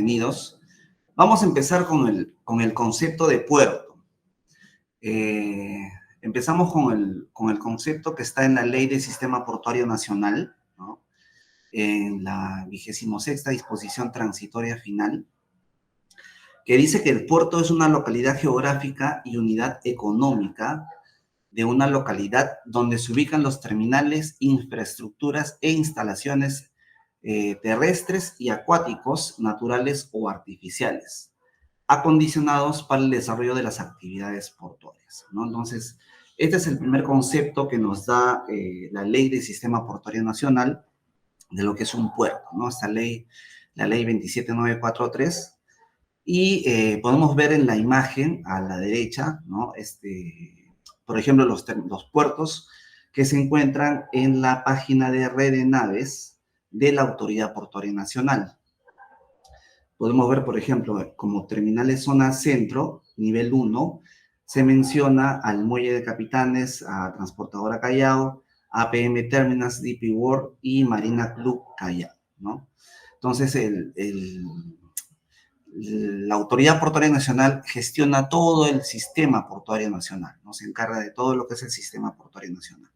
bienvenidos. Vamos a empezar con el concepto de puerto. Empezamos con el concepto que está en la Ley del Sistema Portuario Nacional, ¿no? En la 26ª disposición transitoria final, que dice que el puerto es una localidad geográfica y unidad económica de una localidad donde se ubican los terminales, infraestructuras e instalaciones terrestres y acuáticos, naturales o artificiales, acondicionados para el desarrollo de las actividades portuarias, ¿no? Entonces, este es el primer concepto que nos da la Ley del Sistema Portuario Nacional de lo que es un puerto, ¿no? Esta ley, la Ley 27943, y podemos ver en la imagen a la derecha, ¿no? Por ejemplo, los puertos que se encuentran en la página de red de naves de la Autoridad Portuaria Nacional. Podemos ver, por ejemplo, como terminales zona centro, nivel 1, se menciona al Muelle de Capitanes, a Transportadora Callao, APM Terminals, DP World y Marina Club Callao, ¿no? Entonces, la Autoridad Portuaria Nacional gestiona todo el sistema portuario nacional, ¿no? Se encarga de todo lo que es el sistema portuario nacional.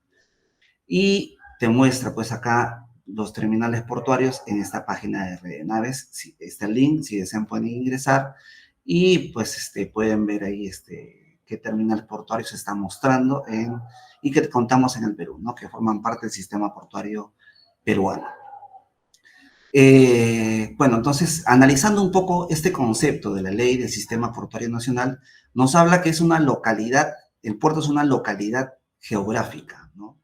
Y te muestra, pues, acá los terminales portuarios en esta página de red de naves. Si, está el link, si desean pueden ingresar y, pues, pueden ver ahí qué terminal portuario se está mostrando y que contamos en el Perú, ¿no? Que forman parte del sistema portuario peruano. Bueno, entonces, analizando un poco este concepto de la Ley del Sistema Portuario Nacional, nos habla que es una localidad, el puerto es una localidad geográfica, ¿no?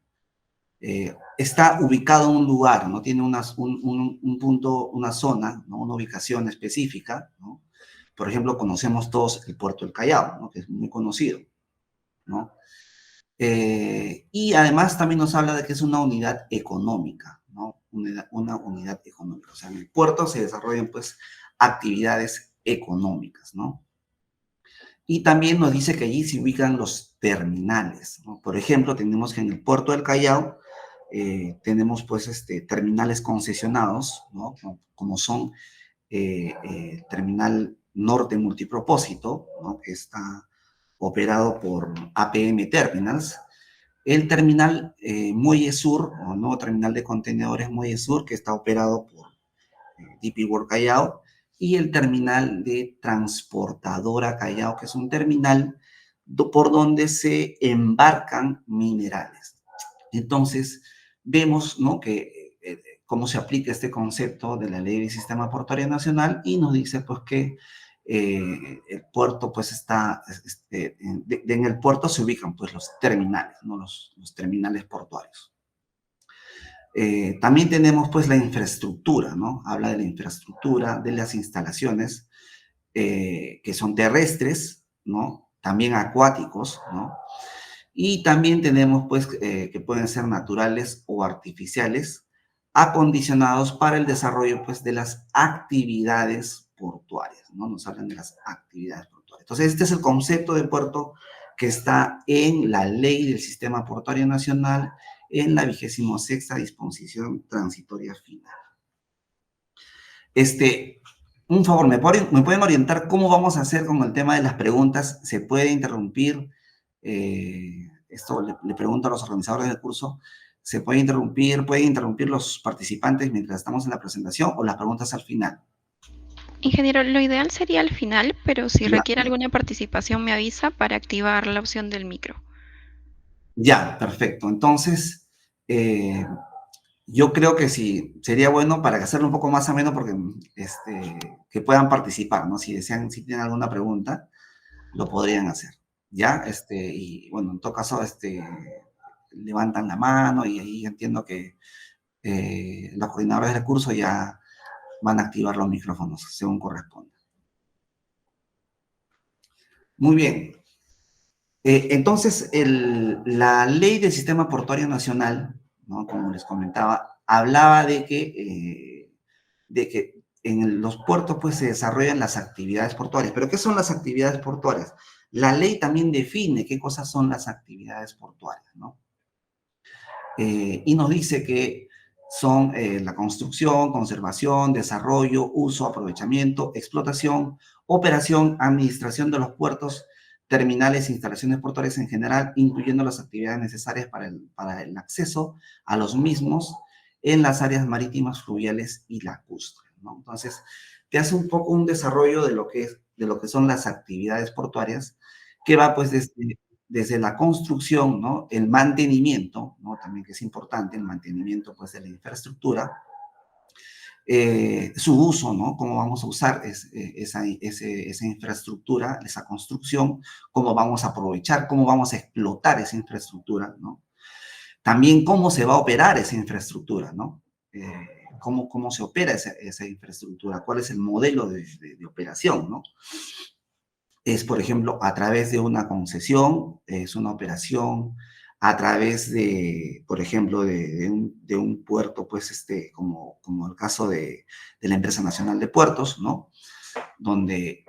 Está ubicado en un lugar, ¿no? Tiene un punto, una zona, ¿no? Una ubicación específica, ¿no? Por ejemplo, conocemos todos el puerto del Callao, ¿no? Que es muy conocido, ¿no? Y además también nos habla de que es una unidad económica, ¿no? Una unidad económica. O sea, en el puerto se desarrollan, pues, actividades económicas, ¿no? Y también nos dice que allí se ubican los terminales, ¿no? Por ejemplo, tenemos que en el puerto del Callao tenemos, pues, terminales concesionados, ¿no? Como son Terminal Norte Multipropósito, ¿no? Que está operado por APM Terminals, el terminal Muelle Sur, o nuevo terminal de contenedores Muelle Sur, que está operado por DP World Callao, y el terminal de Transportadora Callao, que es un terminal por donde se embarcan minerales. Entonces, vemos, ¿no? Que cómo se aplica este concepto de la Ley del Sistema Portuario Nacional y nos dice, pues, que el puerto, pues, está, en el puerto se ubican, pues, los terminales, ¿no? Los terminales portuarios. También tenemos, pues, la infraestructura, ¿no? Habla de la infraestructura, de las instalaciones que son terrestres, ¿no? También acuáticos, ¿no? Y también tenemos, pues, que pueden ser naturales o artificiales, acondicionados para el desarrollo, pues, de las actividades portuarias, ¿no? Nos hablan de las actividades portuarias. Entonces, este es el concepto de puerto que está en la Ley del Sistema Portuario Nacional, en la 26ª disposición transitoria final. Un favor, ¿me pueden orientar cómo vamos a hacer con el tema de las preguntas? ¿Se puede interrumpir? Esto le pregunto a los organizadores del curso. ¿Se pueden interrumpir los participantes mientras estamos en la presentación o las preguntas al final? Ingeniero, lo ideal sería al final, pero si Ya, requiere alguna participación me avisa para activar la opción del micro. ya, perfecto. Entonces, yo creo que sí, sería bueno para hacerlo un poco más ameno porque que puedan participar, ¿no? Si desean, si tienen alguna pregunta, lo podrían hacer, ¿ya? Y bueno, en todo caso, levantan la mano y ahí entiendo que los coordinadores del curso ya van a activar los micrófonos según corresponda. Muy bien. Entonces, la Ley del Sistema Portuario Nacional, ¿no? Como les comentaba, hablaba de que en los puertos, pues, se desarrollan las actividades portuarias. ¿Pero qué son las actividades portuarias? La ley también define qué cosas son las actividades portuarias, ¿no? Y nos dice que son la construcción, conservación, desarrollo, uso, aprovechamiento, explotación, operación, administración de los puertos, terminales e instalaciones portuarias en general, incluyendo las actividades necesarias para el acceso a los mismos en las áreas marítimas, fluviales y lacustres, ¿no? Entonces, te hace un poco un desarrollo de lo que son las actividades portuarias, que va pues desde la construcción, ¿no? El mantenimiento, ¿no? También que es importante, el mantenimiento pues de la infraestructura, su uso, ¿no? Cómo vamos a usar esa infraestructura, esa construcción, cómo vamos a aprovechar, cómo vamos a explotar esa infraestructura, ¿no? También cómo se va a operar esa infraestructura, ¿no? Cómo se opera esa infraestructura, cuál es el modelo de operación, ¿no? Es, por ejemplo, a través de una concesión, es una operación a través de, por ejemplo, de un puerto, pues, como el caso de la Empresa Nacional de Puertos, ¿no? Donde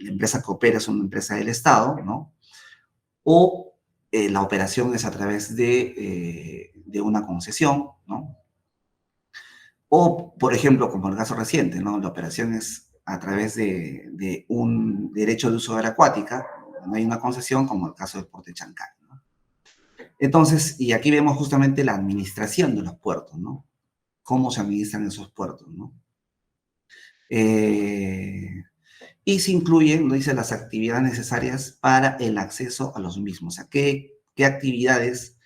la empresa que opera es una empresa del Estado, ¿no? O la operación es a través de una concesión, ¿no? O, por ejemplo, como el caso reciente, ¿no? La operación es a través de un derecho de uso de área acuática, no hay una concesión, como el caso del puerto de Chancay, ¿no? Entonces, y aquí vemos justamente la administración de los puertos, ¿no? Cómo se administran esos puertos, ¿no? Y se incluyen, ¿no? Dice, las actividades necesarias para el acceso a los mismos. O sea, qué actividades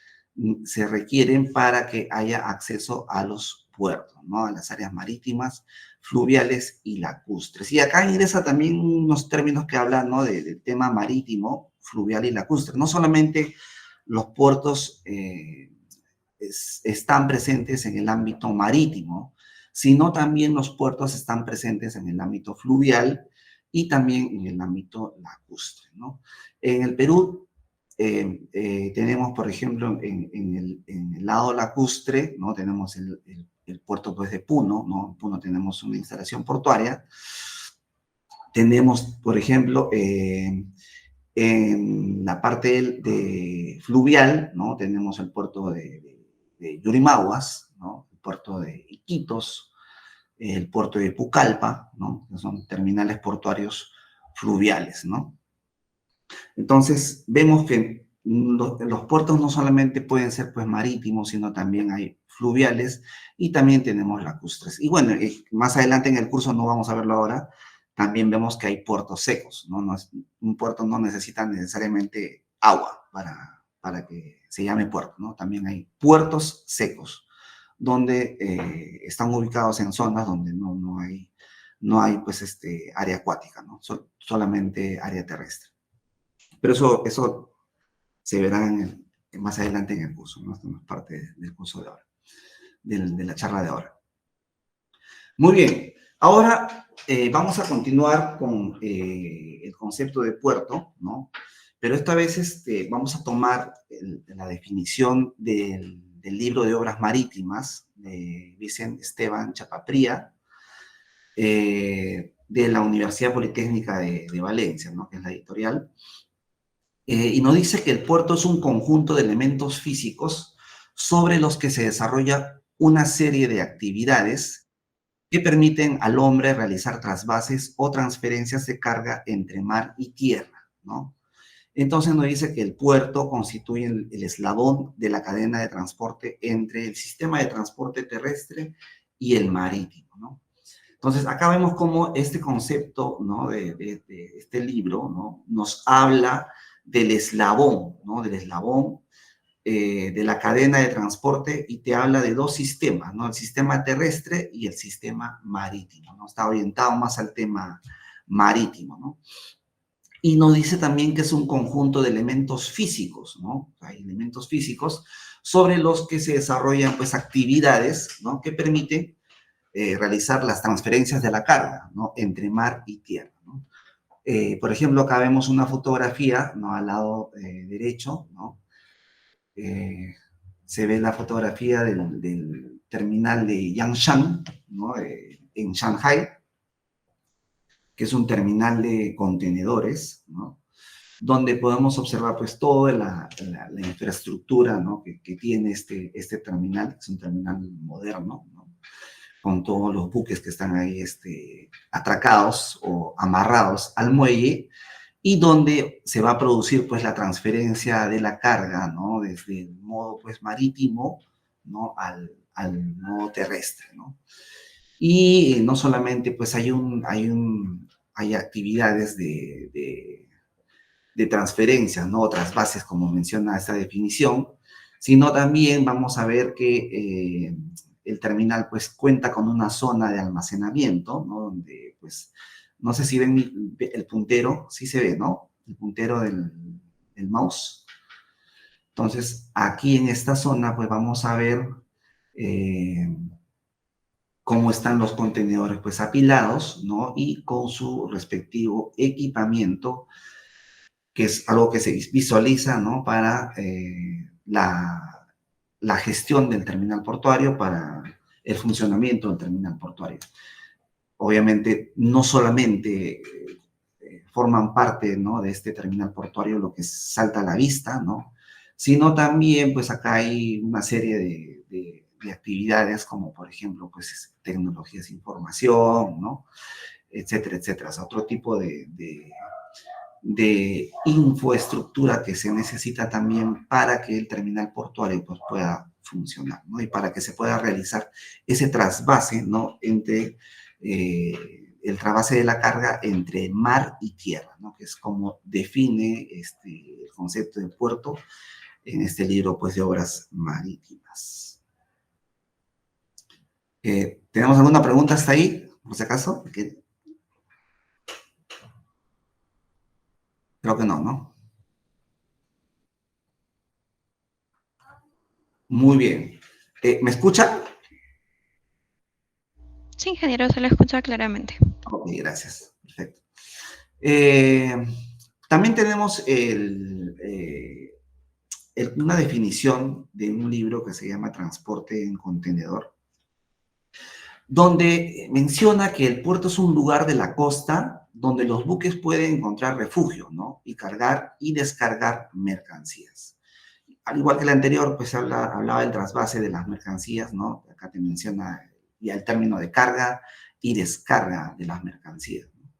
se requieren para que haya acceso a los puertos, ¿no? A las áreas marítimas, fluviales y lacustres. Y acá ingresa también unos términos que hablan, ¿no? Del tema marítimo, fluvial y lacustre. No solamente los puertos están presentes en el ámbito marítimo, sino también los puertos están presentes en el ámbito fluvial y también en el ámbito lacustre, ¿no? En el Perú tenemos, por ejemplo, en el lado lacustre, ¿no? Tenemos el puerto pues, de Puno, ¿no? En Puno tenemos una instalación portuaria. Tenemos, por ejemplo, en la parte de fluvial, ¿no? Tenemos el puerto de Yurimaguas, ¿no? El puerto de Iquitos, el puerto de Pucallpa, ¿no? Que son terminales portuarios fluviales, ¿no? Entonces, vemos que los puertos no solamente pueden ser pues marítimos, sino también hay fluviales y también tenemos lacustres. Y bueno, más adelante en el curso, no vamos a verlo ahora, también vemos que hay puertos secos, ¿no? Un puerto no necesita necesariamente agua para que se llame puerto, ¿no? También hay puertos secos, donde están ubicados en zonas donde no hay pues, área acuática, ¿no? Solamente área terrestre. Pero eso se verá más adelante en el curso, ¿no? Esto no es parte del curso de ahora, de la charla de ahora. Muy bien, ahora vamos a continuar con el concepto de puerto, ¿no? Pero esta vez vamos a tomar la definición del libro de obras marítimas de Vicente Esteban Chapapría, de la Universidad Politécnica de Valencia, ¿no? Que es la editorial. Y nos dice que el puerto es un conjunto de elementos físicos sobre los que se desarrolla una serie de actividades que permiten al hombre realizar trasvases o transferencias de carga entre mar y tierra, ¿no? Entonces nos dice que el puerto constituye el eslabón de la cadena de transporte entre el sistema de transporte terrestre y el marítimo, ¿no? Entonces, acá vemos cómo este concepto, ¿no? de este libro, ¿no? Nos habla del eslabón, ¿no? Del eslabón de la cadena de transporte y te habla de dos sistemas, ¿no? El sistema terrestre y el sistema marítimo, ¿no? Está orientado más al tema marítimo, ¿no? Y nos dice también que es un conjunto de elementos físicos, ¿no? Hay elementos físicos sobre los que se desarrollan, pues, actividades, ¿no? Que permiten realizar las transferencias de la carga, ¿no? Entre mar y tierra, ¿no? Por ejemplo, acá vemos una fotografía, ¿no? Al lado derecho, ¿no? Se ve la fotografía del terminal de Yangshan, ¿no? En Shanghai, que es un terminal de contenedores, ¿no? donde podemos observar pues toda la infraestructura, ¿no? que tiene este terminal, que es un terminal moderno, ¿no? Con todos los buques que están ahí atracados o amarrados al muelle, y donde se va a producir pues la transferencia de la carga, ¿no? Desde el modo pues marítimo, ¿no? al modo terrestre, ¿no? Y no solamente pues hay actividades de transferencia, ¿no? Otras bases, como menciona esta definición, sino también vamos a ver que el terminal pues cuenta con una zona de almacenamiento, ¿no? Donde pues, no sé si ven el puntero, sí se ve, ¿no? El puntero del mouse. Entonces, aquí en esta zona pues vamos a ver cómo están los contenedores pues apilados, ¿no? Y con su respectivo equipamiento, que es algo que se visualiza, ¿no? Para la gestión del terminal portuario, para el funcionamiento del terminal portuario. Obviamente, no solamente forman parte, ¿no? De este terminal portuario lo que salta a la vista, ¿no? Sino también, pues acá hay una serie de actividades como, por ejemplo, pues tecnologías de información, ¿no? Etcétera, etcétera. O sea, otro tipo de infraestructura que se necesita también para que el terminal portuario pues, pueda funcionar, ¿no? Y para que se pueda realizar ese trasvase, ¿no? Entre el trasvase de la carga entre mar y tierra, ¿no? Que es como define el concepto de puerto en este libro pues, de obras marítimas. ¿Tenemos alguna pregunta hasta ahí, por si acaso? Creo que no, ¿no? Muy bien. ¿Me escuchan? Sí, ingeniero, se le escucha claramente. Ok, gracias. Perfecto. También tenemos una definición de un libro que se llama Transporte en contenedor, donde menciona que el puerto es un lugar de la costa donde los buques pueden encontrar refugio, ¿no? Y cargar y descargar mercancías. Al igual que el anterior, pues hablaba del trasvase de las mercancías, ¿no? Acá te menciona ya el término de carga y descarga de las mercancías, ¿no?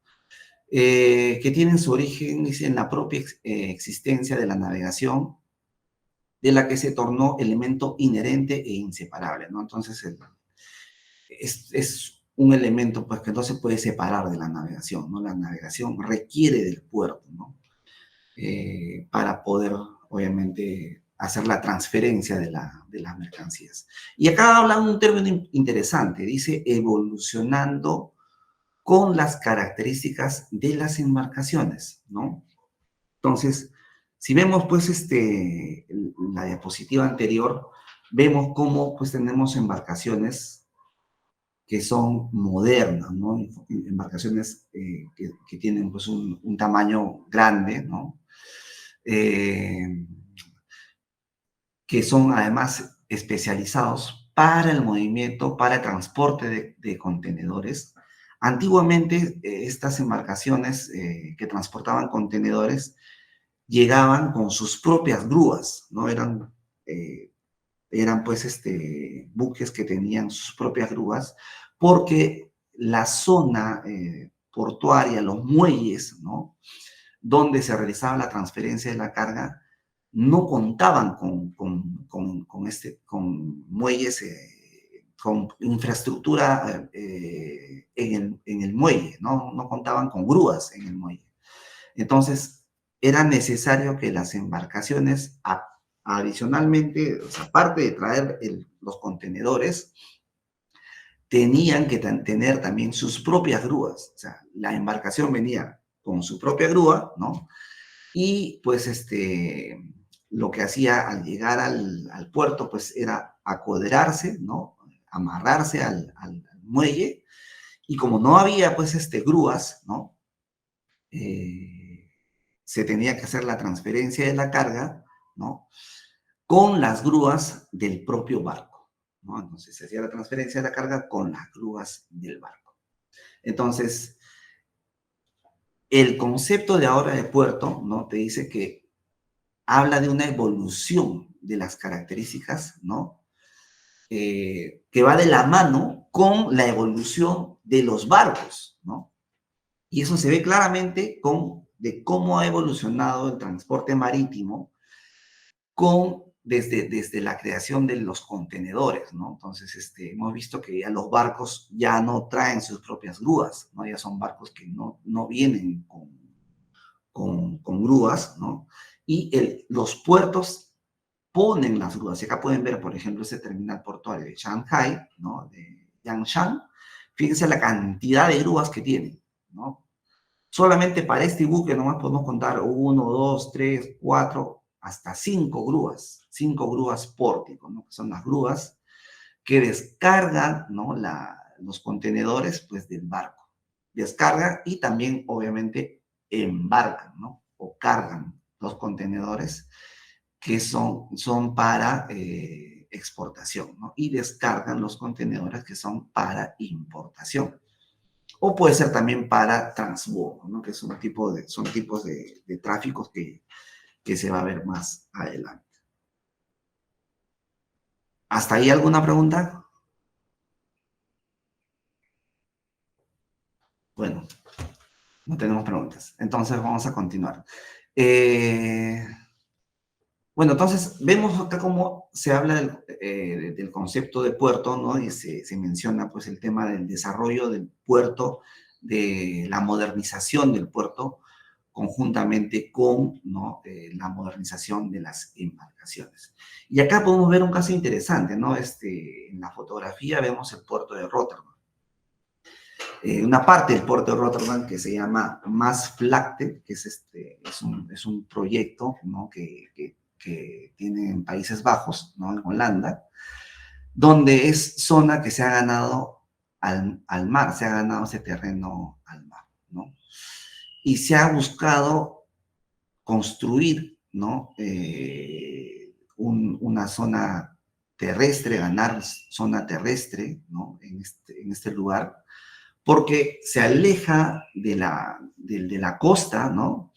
Que tienen su origen en la propia existencia de la navegación, de la que se tornó elemento inherente e inseparable, ¿no? Entonces, es un elemento pues, que no se puede separar de la navegación, ¿no? La navegación requiere del puerto, ¿no? Para poder, obviamente, hacer la transferencia de las mercancías. Y acá habla un término interesante, dice evolucionando con las características de las embarcaciones, ¿no? Entonces, si vemos pues la diapositiva anterior, vemos cómo pues tenemos embarcaciones que son modernas, ¿no? Embarcaciones que tienen pues un tamaño grande, ¿no? Que son además especializados para el movimiento, para el transporte de contenedores. Antiguamente, estas embarcaciones que transportaban contenedores llegaban con sus propias grúas, ¿no? Eran pues buques que tenían sus propias grúas, porque la zona portuaria, los muelles, ¿no? Donde se realizaba la transferencia de la carga, no contaban con muelles, con infraestructura en el muelle, ¿no? No contaban con grúas en el muelle. Entonces, era necesario que las embarcaciones, adicionalmente, o sea, aparte de traer los contenedores, tenían que tener también sus propias grúas. O sea, la embarcación venía con su propia grúa, ¿no? Y pues lo que hacía al llegar al puerto, pues era acoderarse, ¿no? Amarrarse al muelle. Y como no había, pues, grúas, ¿no? Se tenía que hacer la transferencia de la carga, ¿no? Con las grúas del propio barco, ¿no? Entonces se hacía la transferencia de la carga con las grúas del barco. Entonces, El concepto de ahora de puerto, ¿no? Te dice que habla de una evolución de las características, ¿no? Que va de la mano con la evolución de los barcos, ¿no? Y eso se ve claramente de cómo ha evolucionado el transporte marítimo desde la creación de los contenedores, ¿no? Entonces, hemos visto que ya los barcos ya no traen sus propias grúas, ¿no? Ya son barcos que no vienen con grúas, ¿no? Y los puertos ponen las grúas. Y acá pueden ver, por ejemplo, ese terminal portuario de Shanghai, ¿no? De Yangshan. Fíjense la cantidad de grúas que tienen, ¿no? Solamente para este buque nomás podemos contar uno, dos, tres, cuatro, hasta cinco grúas pórtico, ¿no? Que son las grúas que descargan, ¿no? Los contenedores, pues, del barco. Descargan y también, obviamente, embarcan, ¿no? O cargan los contenedores que son para exportación, ¿no? Y descargan los contenedores que son para importación. O puede ser también para transbordo, ¿no? Que son tipos de tráficos que se va a ver más adelante. ¿Hasta ahí alguna pregunta? Bueno, no tenemos preguntas. Entonces vamos a continuar. Bueno, entonces vemos acá cómo se habla del concepto de puerto, ¿no? Y se menciona pues el tema del desarrollo del puerto, de la modernización del puerto, conjuntamente con, ¿no? La modernización de las embarcaciones. Y acá podemos ver un caso interesante, ¿no? En la fotografía vemos el puerto de Rotterdam. Una parte del puerto de Rotterdam que se llama Maasvlakte, que es un proyecto, ¿no? que tiene en Países Bajos, ¿no? En Holanda, donde es zona que se ha ganado al mar, se ha ganado ese terreno al mar, ¿no? Y se ha buscado construir, ¿no? Una zona terrestre, ganar zona terrestre, ¿no? En este lugar, porque se aleja de la costa, ¿no?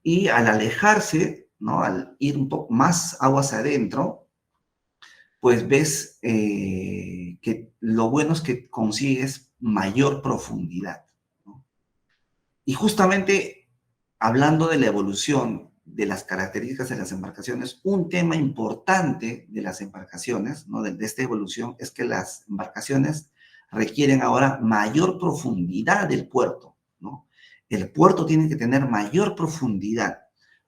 Y al alejarse, ¿no? Al ir un poco más aguas adentro, pues ves que lo bueno es que consigues mayor profundidad, ¿no? Y justamente hablando de la evolución de las características de las embarcaciones, un tema importante de las embarcaciones, ¿no? De esta evolución, es que las embarcaciones requieren ahora mayor profundidad del puerto, ¿no? El puerto tiene que tener mayor profundidad.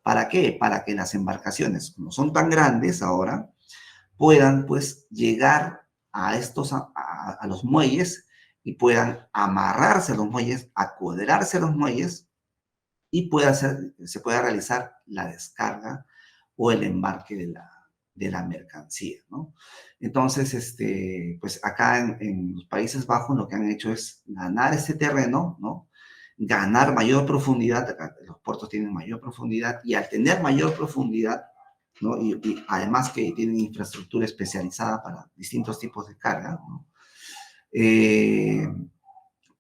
¿Para qué? Para que las embarcaciones, como son tan grandes ahora, puedan pues llegar a los muelles y puedan amarrarse a los muelles, acuadrarse a los muelles y se pueda realizar la descarga o el embarque de la mercancía, ¿no? Entonces, pues acá en los Países Bajos lo que han hecho es ganar ese terreno, ¿no? Ganar mayor profundidad, los puertos tienen mayor profundidad y al tener mayor profundidad, ¿no? Y además que tienen infraestructura especializada para distintos tipos de carga, ¿no?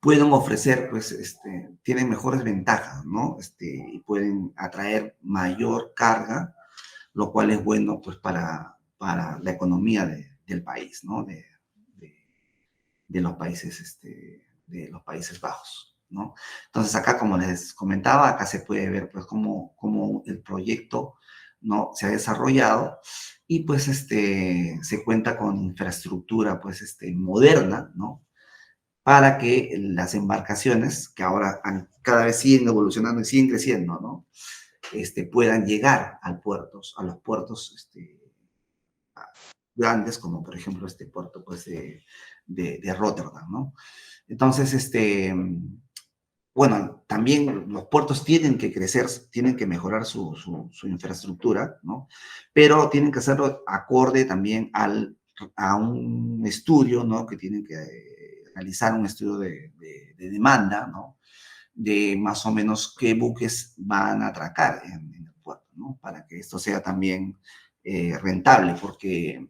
Pueden ofrecer, pues, tienen mejores ventajas, ¿no? Y pueden atraer mayor carga, lo cual es bueno, pues, para la economía del país, ¿no? De, de los países, de los Países Bajos, ¿no? Entonces, acá, como les comentaba, acá se puede ver, pues, cómo el proyecto, ¿no? Se ha desarrollado y, pues, se cuenta con infraestructura, pues, moderna, ¿no? Para que las embarcaciones, que ahora cada vez siguen evolucionando y siguen creciendo, ¿no? Puedan llegar a los puertos grandes, como por ejemplo este puerto pues, de Rotterdam, ¿no? Entonces, bueno, también los puertos tienen que crecer, tienen que mejorar su infraestructura, ¿no? Pero tienen que hacerlo acorde también a un estudio, ¿no? Que tienen que realizar un estudio de demanda, ¿no? De más o menos qué buques van a atracar en el puerto, ¿no? Para que esto sea también rentable, porque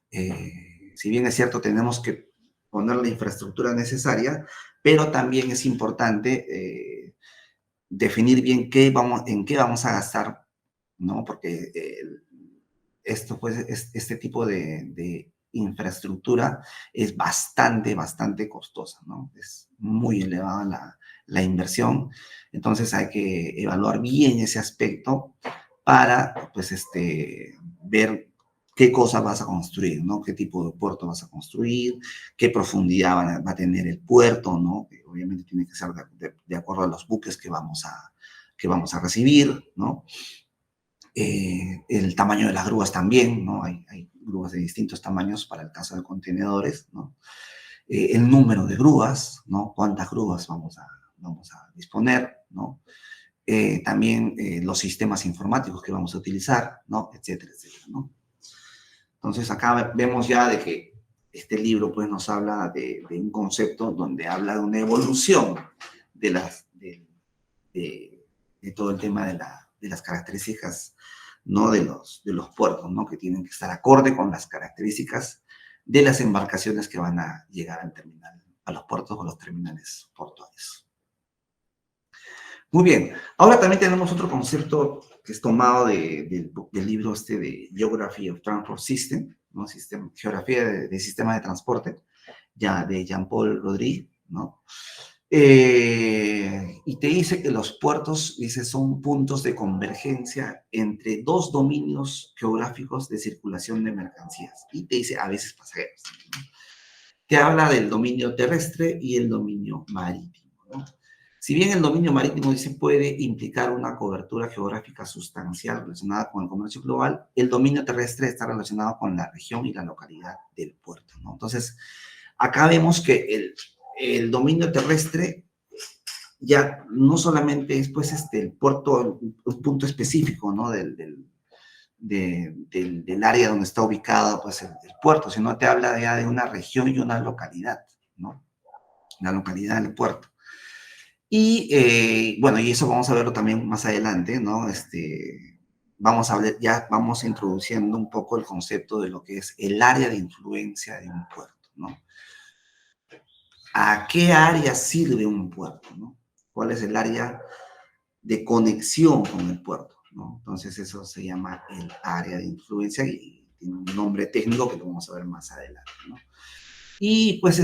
si bien es cierto, tenemos que poner la infraestructura necesaria, pero también es importante definir bien en qué vamos a gastar, ¿no? Porque esto, pues, este tipo de infraestructura es bastante costosa, ¿no? Es muy elevada la inversión, entonces hay que evaluar bien ese aspecto para, pues, ver qué cosa vas a construir, ¿no? Qué tipo de puerto vas a construir, qué profundidad va a tener el puerto, ¿no? Que obviamente tiene que ser de acuerdo a los buques que vamos a recibir, ¿no? El tamaño de las grúas también, ¿no? Hay grúas de distintos tamaños para el caso de contenedores, ¿no? El número de grúas, ¿no? Cuántas grúas vamos a disponer, ¿no? También los sistemas informáticos que vamos a utilizar, ¿no? Etcétera, etcétera, ¿no? Entonces acá vemos ya de que este libro pues nos habla de un concepto donde habla de una evolución de, las, de todo el tema de las características, ¿no? De los puertos, ¿no? Que tienen que estar acorde con las características de las embarcaciones que van a llegar al terminal, a los puertos o los terminales portuarios. Muy bien, ahora también tenemos otro concepto que es tomado del libro de Geography of Transport System, ¿no? Geografía de Sistemas de Transporte, ya de Jean-Paul Rodrigue, ¿no? Y te dice que los puertos, dice, son puntos de convergencia entre dos dominios geográficos de circulación de mercancías. Y te dice, a veces pasajeros, ¿no? Te habla del dominio terrestre y el dominio marítimo, ¿no? Si bien el dominio marítimo dice puede implicar una cobertura geográfica sustancial relacionada con el comercio global, el dominio terrestre está relacionado con la región y la localidad del puerto, ¿no? Entonces, acá vemos que el dominio terrestre ya no solamente es pues el puerto, un punto específico, ¿no? Del área donde está ubicado pues el puerto, sino te habla ya de una región y una localidad, ¿no? La localidad del puerto. Y bueno, y eso vamos a verlo también más adelante, ¿no? Vamos a ver, ya vamos introduciendo un poco el concepto de lo que es el área de influencia de un puerto, ¿no? ¿A qué área sirve un puerto, ¿no? ¿Cuál es el área de conexión con el puerto, ¿no? Entonces eso se llama el área de influencia y tiene un nombre técnico que lo vamos a ver más adelante, ¿no? Y pues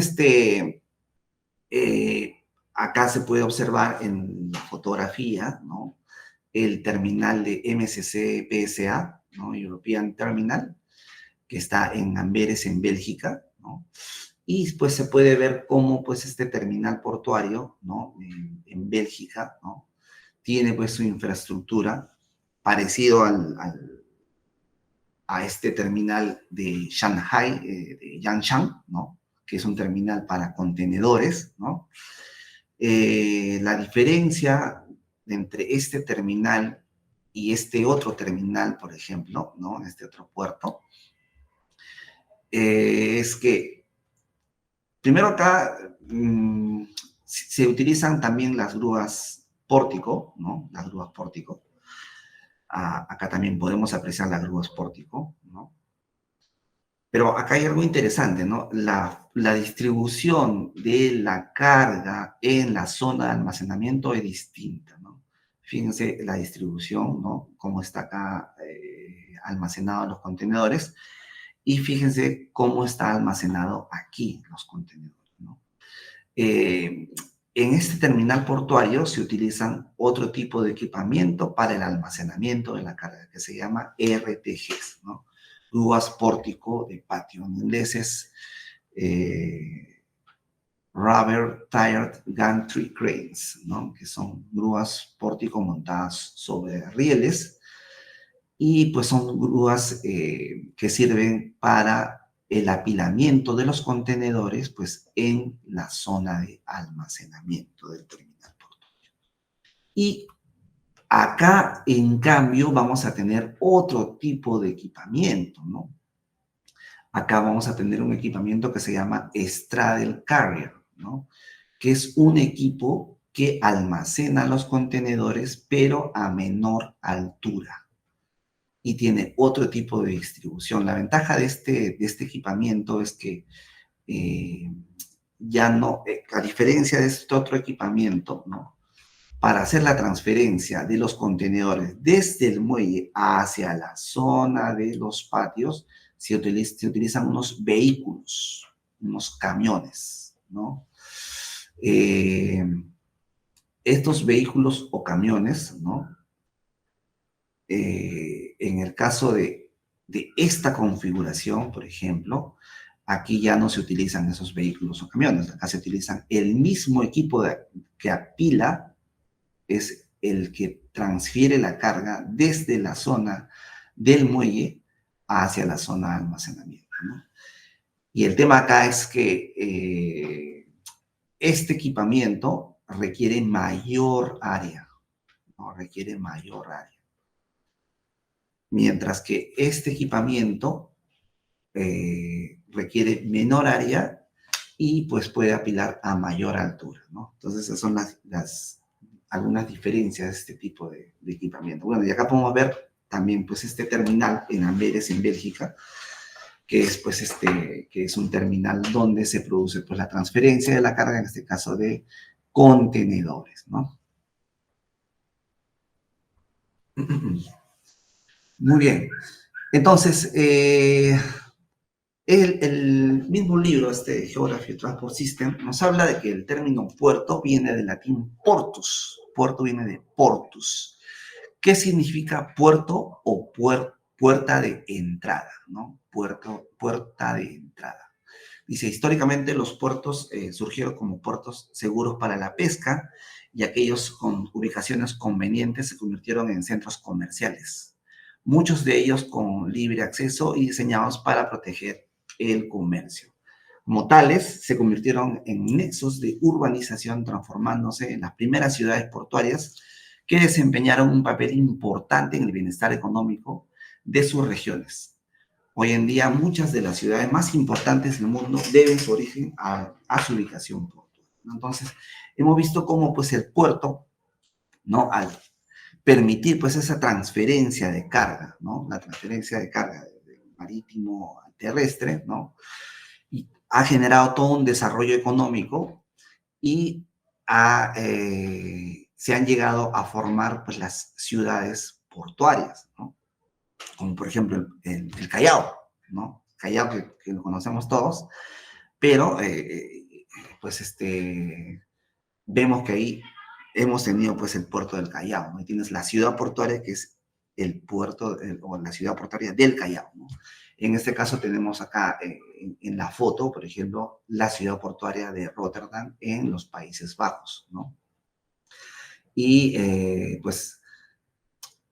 acá se puede observar en la fotografía, ¿no? El terminal de MSC PSA, ¿no? European Terminal, que está en Amberes, en Bélgica, ¿no? Y pues se puede ver cómo pues este terminal portuario, ¿no? En Bélgica, ¿no? Tiene pues su infraestructura parecido a este terminal de Shanghai, de Yangshan, ¿no? Que es un terminal para contenedores, ¿no? La diferencia entre este terminal y este otro terminal, por ejemplo, ¿no? Este otro puerto, es que primero acá se utilizan también las grúas pórtico, ¿no? Las grúas pórtico. Acá también podemos apreciar las grúas pórtico, ¿no? Pero acá hay algo interesante, ¿no? La distribución de la carga en la zona de almacenamiento es distinta, ¿no? Fíjense la distribución, ¿no? Cómo está acá almacenado los contenedores y fíjense cómo está almacenado aquí los contenedores, ¿no? En este terminal portuario se utilizan otro tipo de equipamiento para el almacenamiento de la carga, que se llama RTGs, ¿no? Grúas pórtico de patio. En inglés es Rubber Tired Gantry Cranes, ¿no? Que son grúas pórtico montadas sobre rieles y pues son grúas que sirven para el apilamiento de los contenedores pues en la zona de almacenamiento del terminal portuario. Y acá, en cambio, vamos a tener otro tipo de equipamiento, ¿no? Acá vamos a tener un equipamiento que se llama Straddle Carrier, ¿no? Que es un equipo que almacena los contenedores, pero a menor altura y tiene otro tipo de distribución. La ventaja de este equipamiento es que ya no, a diferencia de este otro equipamiento, ¿no? para hacer la transferencia de los contenedores desde el muelle hacia la zona de los patios, se utilizan unos vehículos, unos camiones, ¿no? Estos vehículos o camiones, ¿no? En el caso de esta configuración, por ejemplo, aquí ya no se utilizan esos vehículos o camiones, acá se utilizan el mismo equipo que apila, es el que transfiere la carga desde la zona del muelle hacia la zona de almacenamiento, ¿no? Y el tema acá es que este equipamiento requiere mayor área, ¿no? Requiere mayor área. Mientras que este equipamiento requiere menor área y pues puede apilar a mayor altura, ¿no? Entonces esas son algunas diferencias de este tipo de equipamiento. Bueno, y acá podemos ver también pues este terminal en Amberes, en Bélgica, que es pues que es un terminal donde se produce pues la transferencia de la carga, en este caso de contenedores, ¿no? Muy bien. Entonces, el mismo libro, Geography of Transport System, nos habla de que el término puerto viene del latín portus. Puerto viene de portus. ¿Qué significa puerto o puerta de entrada, ¿no? Puerta de entrada. Dice, históricamente los puertos surgieron como puertos seguros para la pesca y aquellos con ubicaciones convenientes se convirtieron en centros comerciales, muchos de ellos con libre acceso y diseñados para proteger el comercio. Como tales, se convirtieron en nexos de urbanización, transformándose en las primeras ciudades portuarias que desempeñaron un papel importante en el bienestar económico de sus regiones. Hoy en día, muchas de las ciudades más importantes del mundo deben su origen a su ubicación portuaria, ¿no? Entonces, hemos visto cómo pues, el puerto, ¿no? Al permitir pues, esa transferencia de carga, ¿no? La transferencia de carga de marítimo a terrestre, ¿no? Y ha generado todo un desarrollo económico y se han llegado a formar pues, las ciudades portuarias, ¿no? Como por ejemplo el Callao, ¿no? Callao que lo conocemos todos, pero pues vemos que ahí hemos tenido pues el puerto del Callao, ¿no? Y tienes la ciudad portuaria que es el puerto o la ciudad portuaria del Callao, ¿no? En este caso tenemos acá en la foto, por ejemplo, la ciudad portuaria de Rotterdam en los Países Bajos, ¿no? Y pues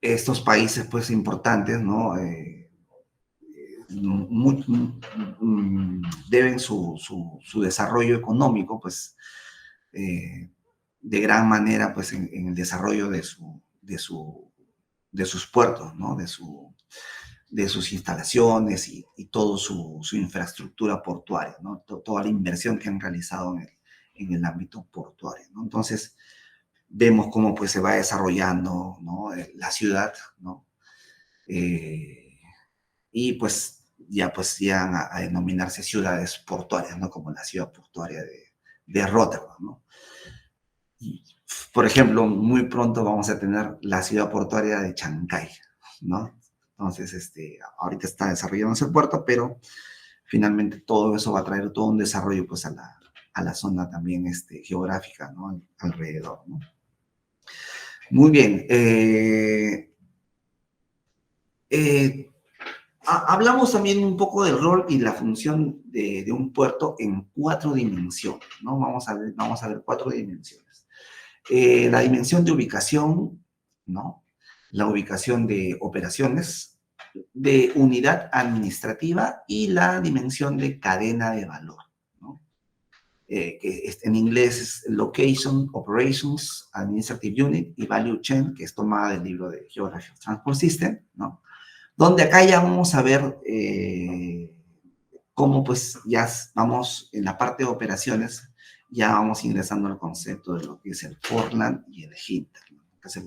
estos países pues importantes, ¿no? Deben su desarrollo económico pues de gran manera pues en el desarrollo de sus puertos, ¿no? De sus instalaciones y toda su infraestructura portuaria, ¿no? Toda la inversión que han realizado en el ámbito portuario, ¿no? Entonces, vemos cómo pues se va desarrollando, ¿no? La ciudad, ¿no? Y pues ya pues llegan a denominarse ciudades portuarias, ¿no? Como la ciudad portuaria de Rotterdam, ¿no? Y, por ejemplo, muy pronto vamos a tener la ciudad portuaria de Chancay, ¿no? Entonces, ahorita está desarrollándose el puerto, pero finalmente todo eso va a traer todo un desarrollo pues a la zona también geográfica, ¿no? Alrededor, ¿no? Muy bien. Hablamos también un poco del rol y la función de un puerto en 4 dimensiones, ¿no? Vamos a ver 4 dimensiones. La dimensión de ubicación, ¿no? La ubicación de operaciones, de unidad administrativa y la dimensión de cadena de valor, ¿no? Que en inglés es Location, Operations, Administrative Unit y Value Chain, que es tomada del libro de Geography of Transport System, ¿no? Donde acá ya vamos a ver cómo pues ya vamos en la parte de operaciones, ya vamos ingresando al concepto de lo que es el Forland y el Hinter, ¿no? Que es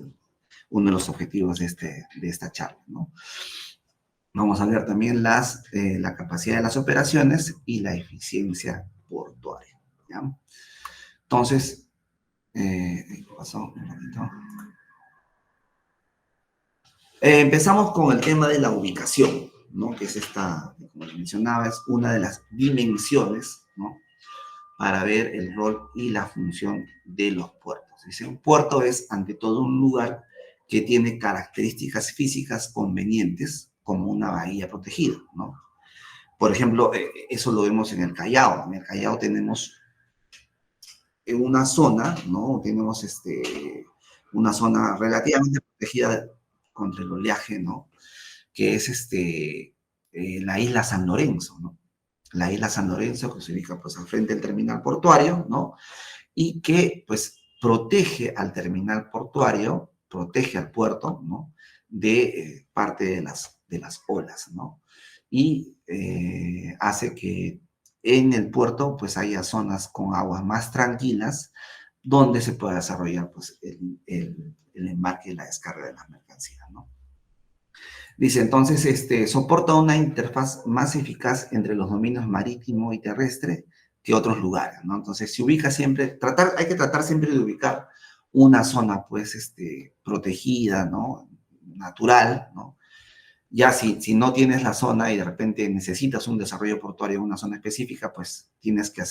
uno de los objetivos de esta charla, ¿no? Vamos a ver también la capacidad de las operaciones y la eficiencia portuaria, ¿ya? Entonces, ¿qué pasó? momentito. Empezamos con el tema de la ubicación, ¿no? Que es esta, como les mencionaba, es una de las dimensiones, ¿no? Para ver el rol y la función de los puertos. Dice, un puerto es, ante todo, un lugar que tiene características físicas convenientes, como una bahía protegida, ¿no? Por ejemplo, eso lo vemos en el Callao. En el Callao tenemos una zona, ¿no? Tenemos una zona relativamente protegida contra el oleaje, ¿no? Que es la isla San Lorenzo, ¿no? La isla San Lorenzo, que se ubica pues al frente del terminal portuario, ¿no? Y que pues protege al terminal portuario, protege al puerto, ¿no? De parte de las olas, ¿no? Y hace que en el puerto pues haya zonas con aguas más tranquilas donde se pueda desarrollar pues el embarque y la descarga de las mercancías, ¿no? Dice, entonces, soporta una interfaz más eficaz entre los dominios marítimo y terrestre que otros lugares, ¿no? Entonces, se ubica siempre, hay que tratar siempre de ubicar una zona, pues, protegida, ¿no? Natural, ¿no? Ya si no tienes la zona y de repente necesitas un desarrollo portuario en una zona específica, pues tienes que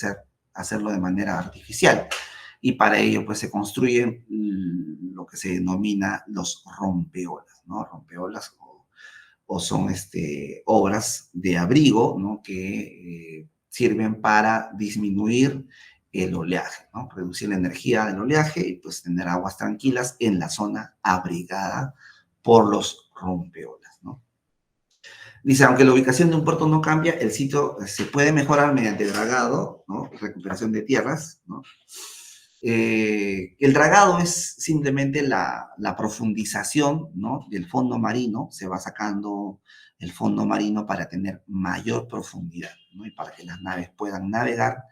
hacerlo de manera artificial. Y para ello, pues, se construyen lo que se denomina los rompeolas, ¿no? Rompeolas o son obras de abrigo, ¿no? Que sirven para disminuir el oleaje, ¿no? Reducir la energía del oleaje y pues tener aguas tranquilas en la zona abrigada por los rompeolas, ¿no? Dice, aunque la ubicación de un puerto no cambia, el sitio se puede mejorar mediante dragado, ¿no? Recuperación de tierras, ¿no? El dragado es simplemente la profundización, ¿no? Del fondo marino, se va sacando el fondo marino para tener mayor profundidad, ¿no? Y para que las naves puedan navegar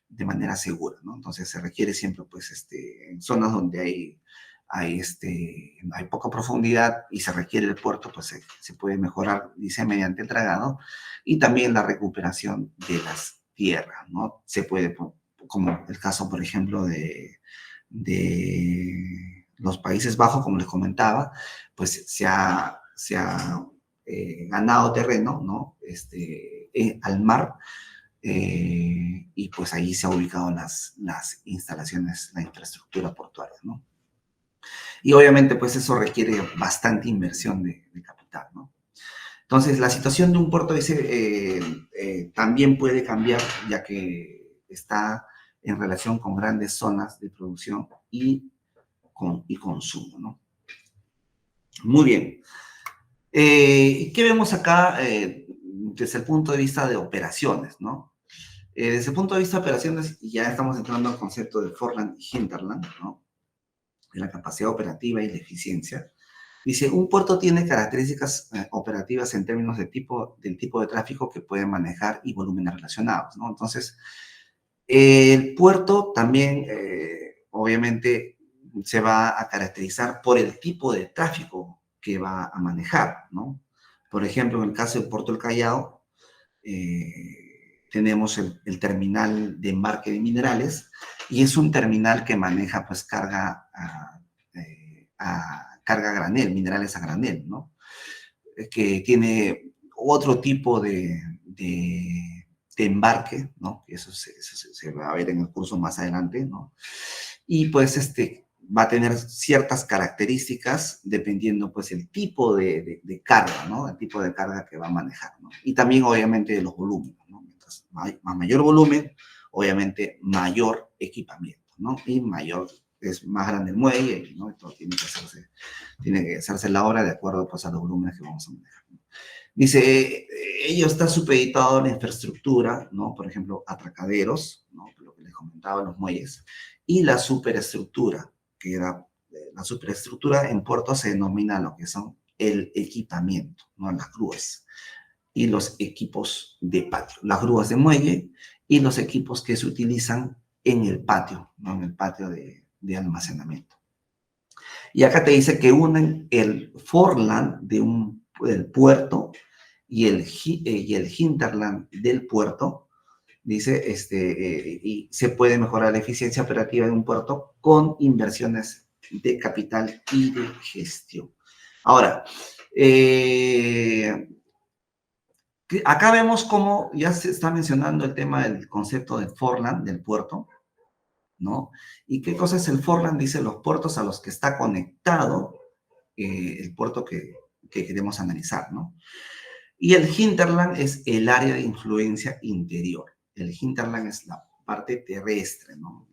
de manera segura, ¿no? Entonces se requiere siempre, pues, en zonas donde hay poca profundidad y se requiere el puerto, pues se puede mejorar, dice, mediante el dragado y también la recuperación de las tierras, ¿no? Se puede, como el caso, por ejemplo, de los Países Bajos, como les comentaba, pues se ha ganado terreno, ¿no? Al mar, y pues ahí se ha ubicado las instalaciones, la infraestructura portuaria, ¿no? Y obviamente, pues eso requiere bastante inversión de capital, ¿no? Entonces, la situación de un puerto dice, también puede cambiar, ya que está en relación con grandes zonas de producción y consumo, ¿no? Muy bien. ¿Qué vemos acá desde el punto de vista de operaciones, ¿no? Desde el punto de vista de operaciones, ya estamos entrando al concepto de Forland y Hinterland, ¿no? De la capacidad operativa y la eficiencia. Dice, un puerto tiene características operativas en términos del tipo de tráfico que puede manejar y volúmenes relacionados, ¿no? Entonces, el puerto también, obviamente, se va a caracterizar por el tipo de tráfico que va a manejar, ¿no? Por ejemplo, en el caso del Puerto del Callao, tenemos el terminal de embarque de minerales y es un terminal que maneja, pues, carga carga a granel, minerales a granel, ¿no? Que tiene otro tipo de embarque, ¿no? Eso se va a ver en el curso más adelante, ¿no? Y pues va a tener ciertas características dependiendo pues el tipo de carga, ¿no? El tipo de carga que va a manejar, ¿no? Y también obviamente de los volúmenes, ¿no? Mientras mayor volumen, obviamente mayor equipamiento, ¿no? Y es más grande el muelle, ¿no? Todo tiene que hacerse la obra de acuerdo pues a los volúmenes que vamos a manejar, ¿no? Dice, ello está supeditado a la infraestructura, ¿no? Por ejemplo, atracaderos, ¿no? Lo que les comentaba, los muelles, y la superestructura, que era la superestructura en puerto se denomina lo que son el equipamiento, ¿no? Las grúas y los equipos de patio, las grúas de muelle y los equipos que se utilizan en el patio, ¿no? En el patio de almacenamiento. Y acá te dice que unen el foreland del puerto y el hinterland del puerto. Dice, y se puede mejorar la eficiencia operativa de un puerto con inversiones de capital y de gestión. Ahora, acá vemos cómo ya se está mencionando el tema del concepto de Forland, del puerto, ¿no? ¿Y qué cosa es el Forland? Dice los puertos a los que está conectado el puerto que queremos analizar, ¿no? Y el hinterland es el área de influencia interior. El hinterland es la parte terrestre, ¿no?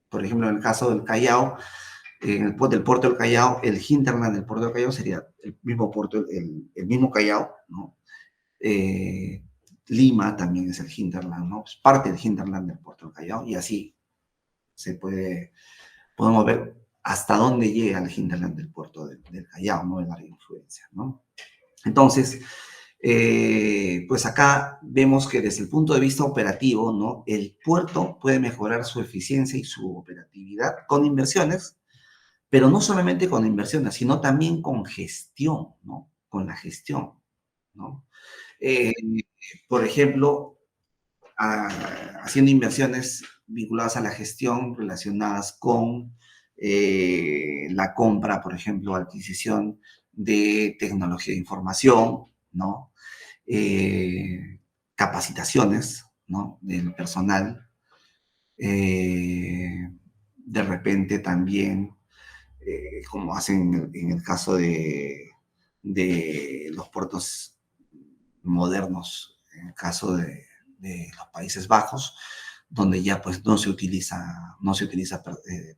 Por ejemplo, en el caso del Callao, del puerto del Callao, el hinterland del puerto del Callao sería el mismo puerto, el mismo Callao, ¿no? Lima también es el hinterland, ¿no? Es parte del hinterland del puerto del Callao y así podemos ver hasta dónde llega el hinterland del puerto del Callao, ¿no? El área de influencia, ¿no? Entonces, pues acá vemos que desde el punto de vista operativo, ¿no? El puerto puede mejorar su eficiencia y su operatividad con inversiones, pero no solamente con inversiones, sino también con gestión, ¿no? Con la gestión, ¿no? Eh, por ejemplo, haciendo inversiones vinculadas a la gestión relacionadas con la compra, por ejemplo, adquisición de tecnología de información, ¿no? Capacitaciones, ¿no? Del personal. De repente también, como hacen en el caso de los puertos modernos, en el caso de los Países Bajos, donde ya pues no se utiliza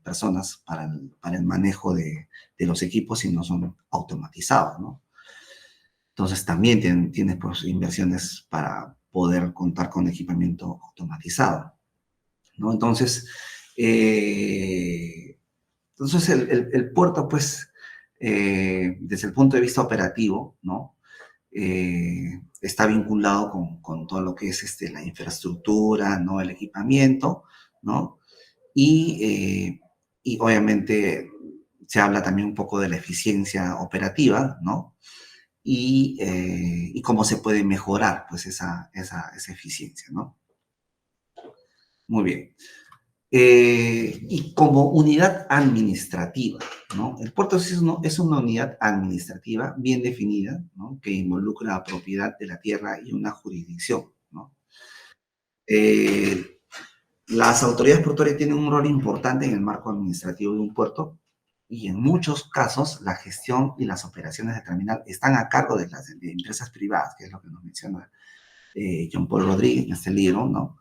personas para el manejo de los equipos, sino son automatizados, ¿no? Entonces también tienes pues, inversiones para poder contar con equipamiento automatizado, ¿no? Entonces el puerto, pues, desde el punto de vista operativo, ¿no? Está vinculado con todo lo que es la infraestructura, ¿no? El equipamiento, ¿no? Y obviamente se habla también un poco de la eficiencia operativa, ¿no? Y cómo se puede mejorar pues esa eficiencia, ¿no? Muy bien. Y como unidad administrativa, ¿no? El puerto es una unidad administrativa bien definida, ¿no? Que involucra la propiedad de la tierra y una jurisdicción, ¿no? Las autoridades portuarias tienen un rol importante en el marco administrativo de un puerto y en muchos casos la gestión y las operaciones de terminal están a cargo de las de empresas privadas, que es lo que nos menciona John Paul Rodríguez en este libro, ¿no?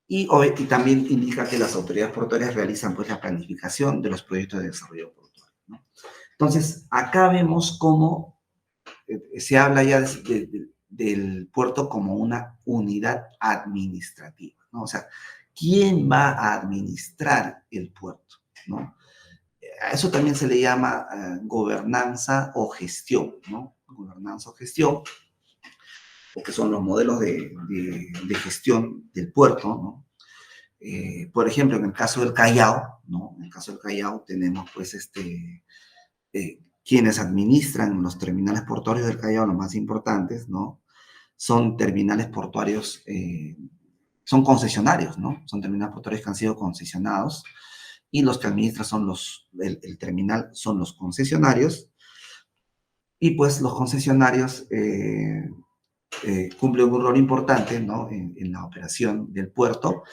Y también indica que las autoridades portuarias realizan pues la planificación de los proyectos de desarrollo portuario, ¿no? Entonces, acá vemos cómo se habla ya del puerto como una unidad administrativa, ¿no? O sea, ¿quién va a administrar el puerto, ¿no? A eso también se le llama gobernanza o gestión, ¿no? Gobernanza o gestión, porque son los modelos de gestión del puerto, ¿no? Por ejemplo, en el caso del Callao, ¿no? En el caso del Callao tenemos, pues, quienes administran los terminales portuarios del Callao, los más importantes, ¿no? Son terminales portuarios, son concesionarios, ¿no? Son terminales portuarios que han sido concesionados y los que administran el terminal son los concesionarios y pues los concesionarios cumplen un rol importante, ¿no? En la operación del puerto,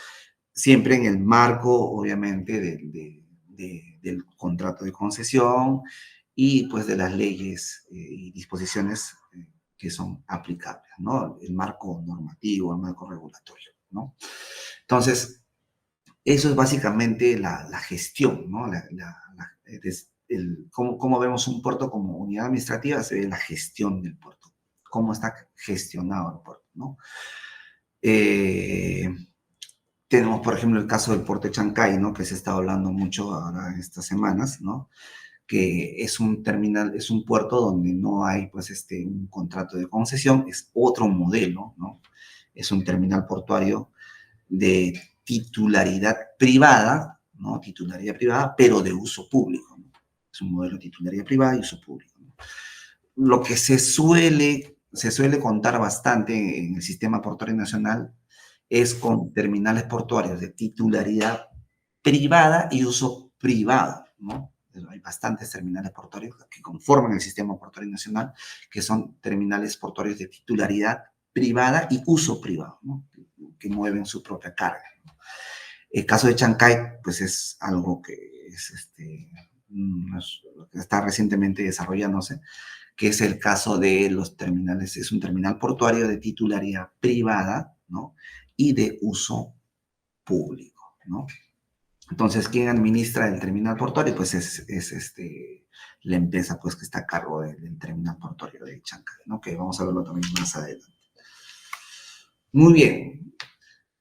siempre en el marco, obviamente, del contrato de concesión y pues de las leyes y disposiciones que son aplicables, ¿no? El marco normativo, el marco regulatorio, ¿no? Entonces, eso es básicamente la gestión, ¿no? ¿Cómo vemos un puerto como unidad administrativa? Se ve la gestión del puerto, cómo está gestionado el puerto, ¿no? Tenemos, por ejemplo, el caso del puerto de Chancay, ¿no? Que se está hablando mucho ahora en estas semanas, ¿no? Que es un terminal, es un puerto donde no hay, pues, un contrato de concesión, es otro modelo, ¿no? Es un terminal portuario de titularidad privada, ¿no? Titularidad privada, pero de uso público, ¿no? Es un modelo de titularidad privada y uso público, ¿no? Lo que se suele contar bastante en el sistema portuario nacional es con terminales portuarios de titularidad privada y uso privado, ¿no? Hay bastantes terminales portuarios que conforman el sistema portuario nacional, que son terminales portuarios de titularidad privada y uso privado, ¿no? Que mueven su propia carga, ¿no? El caso de Chancay, pues es algo que está recientemente desarrollándose, que es el caso de los terminales, es un terminal portuario de titularidad privada, ¿no? Y de uso público, ¿no? Entonces, ¿quién administra el terminal portuario? Pues es la empresa pues, que está a cargo del terminal portuario de Chancay, ¿no? Que vamos a verlo también más adelante. Muy bien.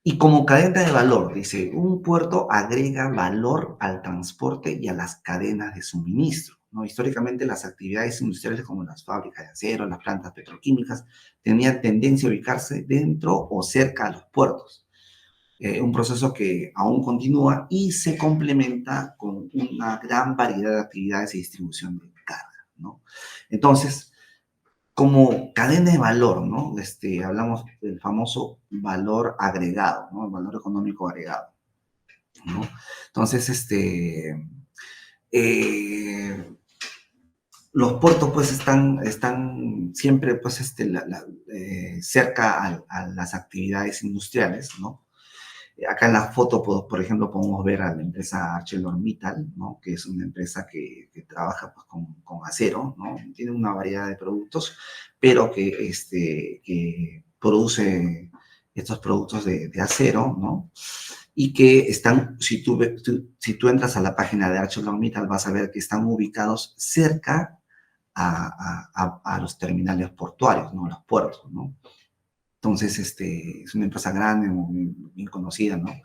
Y como cadena de valor, dice, un puerto agrega valor al transporte y a las cadenas de suministro, ¿no? Históricamente las actividades industriales como las fábricas de acero, las plantas petroquímicas, tenían tendencia a ubicarse dentro o cerca de los puertos. Un proceso que aún continúa y se complementa con una gran variedad de actividades y distribución de carga, ¿no? Entonces, como cadena de valor, ¿no? Hablamos del famoso valor agregado, ¿no? El valor económico agregado, ¿no? Entonces, los puertos, pues, están siempre, pues, cerca a las actividades industriales, ¿no? Acá en la foto, por ejemplo, podemos ver a la empresa ArcelorMittal, ¿no? Que es una empresa que trabaja pues, con acero, ¿no? Tiene una variedad de productos, pero que produce estos productos de acero, ¿no? Y que están, si tú entras a la página de ArcelorMittal, vas a ver que están ubicados cerca a los terminales portuarios, ¿no? Los puertos, ¿no? Entonces, es una empresa grande, muy, bien conocida, ¿no?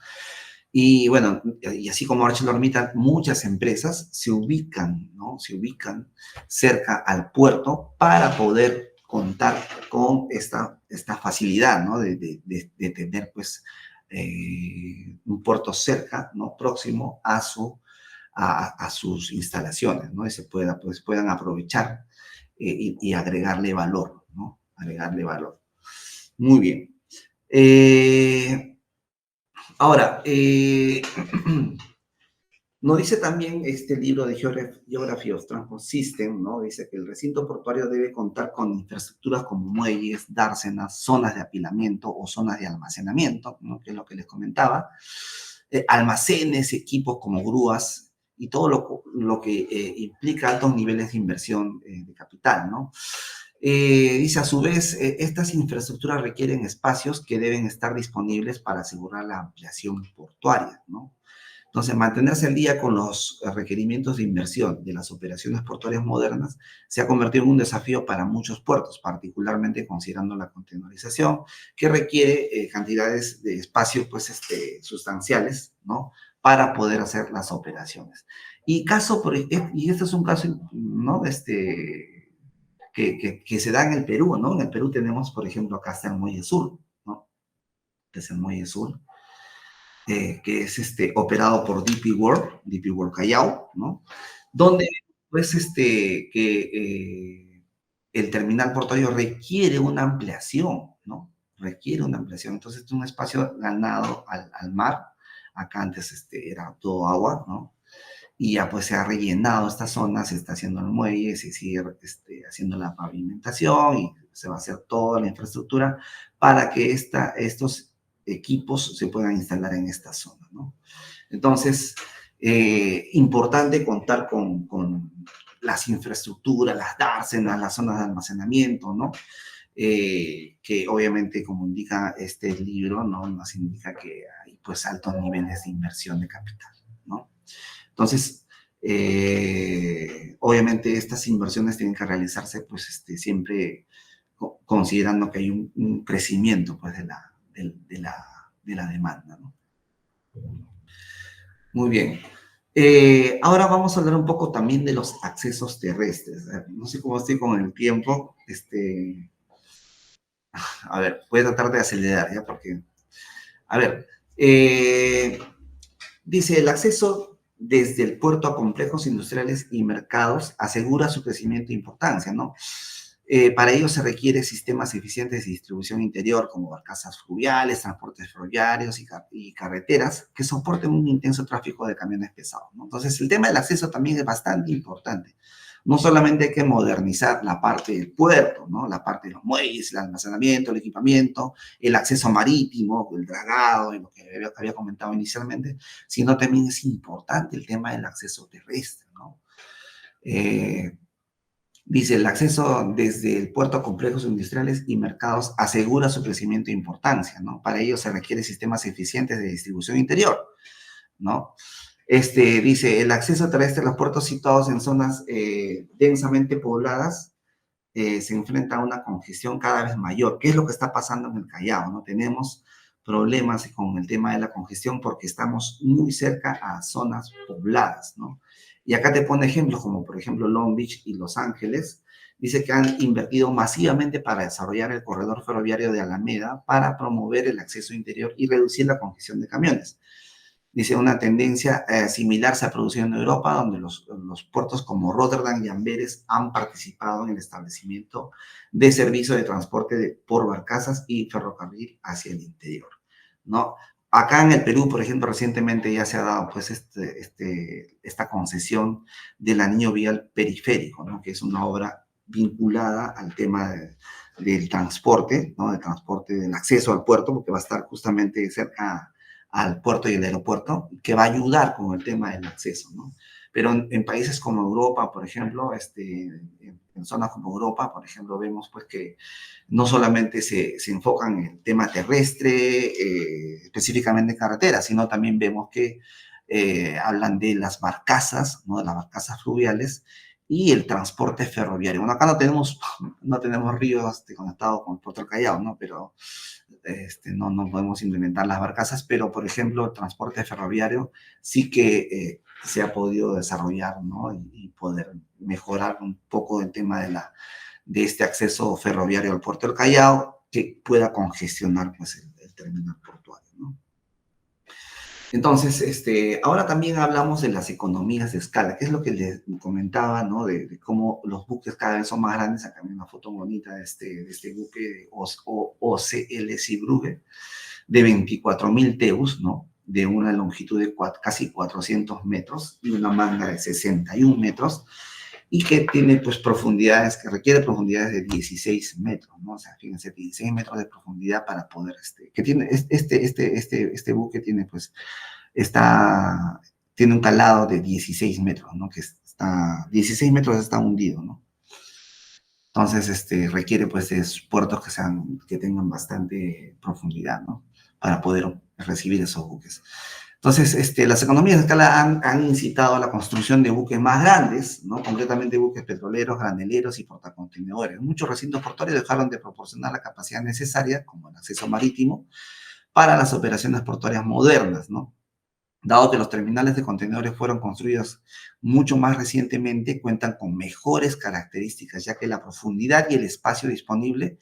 Y bueno, y así como ArcelorMittal, muchas empresas se ubican, ¿no? Se ubican cerca al puerto para poder contar con esta facilidad, ¿no? De tener, pues, un puerto cerca, ¿no? Próximo a sus instalaciones, ¿no? Y pues, puedan aprovechar y agregarle valor, ¿no? Agregarle valor. Muy bien. Ahora, nos dice también este libro de Geography of Transport System, ¿no? Dice que el recinto portuario debe contar con infraestructuras como muelles, dársenas, zonas de apilamiento o zonas de almacenamiento, ¿no? Que es lo que les comentaba, almacenes, equipos como grúas y todo lo que implica altos niveles de inversión de capital, ¿no? Dice, a su vez, estas infraestructuras requieren espacios que deben estar disponibles para asegurar la ampliación portuaria, ¿no? Entonces, mantenerse al día con los requerimientos de inversión de las operaciones portuarias modernas se ha convertido en un desafío para muchos puertos, particularmente considerando la containerización, que requiere cantidades de espacio, pues, sustanciales, ¿no? Para poder hacer las operaciones. Y este es un caso, ¿no? Que se da en el Perú, ¿no? En el Perú tenemos, por ejemplo, acá está el Muelle Sur, ¿no? Que es el Muelle Sur, que es operado por DP World Callao, ¿no? Donde, pues, el terminal portuario requiere una ampliación, ¿no? Requiere una ampliación. Entonces, es un espacio ganado al mar. Acá antes era todo agua, ¿no? Y ya pues se ha rellenado esta zona, se está haciendo el muelle, se sigue haciendo la pavimentación y se va a hacer toda la infraestructura para que estos equipos se puedan instalar en esta zona, ¿no? Entonces, importante contar con las infraestructuras, las dársenas, las zonas de almacenamiento, ¿no? Que obviamente, como indica este libro, ¿no? Nos indica que hay pues altos niveles de inversión de capital, ¿no? Entonces, obviamente estas inversiones tienen que realizarse pues siempre considerando que hay un crecimiento pues de la demanda, ¿no? Muy bien. Ahora vamos a hablar un poco también de los accesos terrestres. No sé cómo estoy con el tiempo. A ver, voy a tratar de acelerar, ¿ya? Porque, a ver, dice, el acceso desde el puerto a complejos industriales y mercados asegura su crecimiento e importancia, ¿no? Para ello se requiere sistemas eficientes de distribución interior como barcazas fluviales, transportes ferroviarios y carreteras que soporten un intenso tráfico de camiones pesados, ¿no? Entonces, el tema del acceso también es bastante importante. No solamente hay que modernizar la parte del puerto, ¿no? La parte de los muelles, el almacenamiento, el equipamiento, el acceso marítimo, el dragado, y lo que había comentado inicialmente, sino también es importante el tema del acceso terrestre, ¿no? Dice, el acceso desde el puerto a complejos industriales y mercados asegura su crecimiento e importancia, ¿no? Para ello se requieren sistemas eficientes de distribución interior, ¿no? Dice, el acceso terrestre a los puertos situados en zonas densamente pobladas se enfrenta a una congestión cada vez mayor. ¿Qué es lo que está pasando en el Callao? ¿No? Tenemos problemas con el tema de la congestión porque estamos muy cerca a zonas pobladas, ¿no? Y acá te pone ejemplos como, por ejemplo, Long Beach y Los Ángeles. Dice que han invertido masivamente para desarrollar el corredor ferroviario de Alameda para promover el acceso interior y reducir la congestión de camiones. Dice, una tendencia similar se ha producido en Europa, donde los puertos como Rotterdam y Amberes han participado en el establecimiento de servicios de transporte por barcazas y ferrocarril hacia el interior, ¿no? Acá en el Perú, por ejemplo, recientemente ya se ha dado pues esta concesión del anillo vial periférico, ¿no? Que es una obra vinculada al tema del transporte, ¿no? Del transporte, del acceso al puerto, porque va a estar justamente cerca al puerto y el aeropuerto, que va a ayudar con el tema del acceso, ¿no? Pero en países como Europa, por ejemplo, en zonas como Europa, por ejemplo, vemos pues que no solamente se enfocan en el tema terrestre, específicamente en carreteras, sino también vemos que hablan de las barcazas, ¿no? De las barcazas fluviales y el transporte ferroviario. Bueno, acá no tenemos ríos conectados con el puerto del Callao, ¿no? Pero no podemos implementar las barcazas, pero por ejemplo el transporte ferroviario sí que se ha podido desarrollar, ¿no? Y poder mejorar un poco el tema de este acceso ferroviario al puerto del Callao que pueda congestionar pues el terminal portuario, ¿no? Entonces, ahora también hablamos de las economías de escala, que es lo que les comentaba, ¿no? De cómo los buques cada vez son más grandes. Acá hay una foto bonita de este buque OCL Zeebrugge de 24.000 teus, ¿no? De una longitud de casi 400 metros y una manga de 61 metros y que tiene pues profundidades, que requiere profundidades de 16 metros, ¿no? O sea, fíjense, 16 metros de profundidad para poder, que tiene, este buque tiene pues, tiene un calado de 16 metros, ¿no? 16 metros está hundido, ¿no? Entonces, requiere pues de puertos que tengan bastante profundidad, ¿no? Para poder recibir esos buques. Entonces, las economías de escala han incitado a la construcción de buques más grandes, ¿no? Concretamente buques petroleros, graneleros y portacontenedores. Muchos recintos portuarios dejaron de proporcionar la capacidad necesaria, como el acceso marítimo, para las operaciones portuarias modernas, ¿no? Dado que los terminales de contenedores fueron construidos mucho más recientemente, cuentan con mejores características, ya que la profundidad y el espacio disponible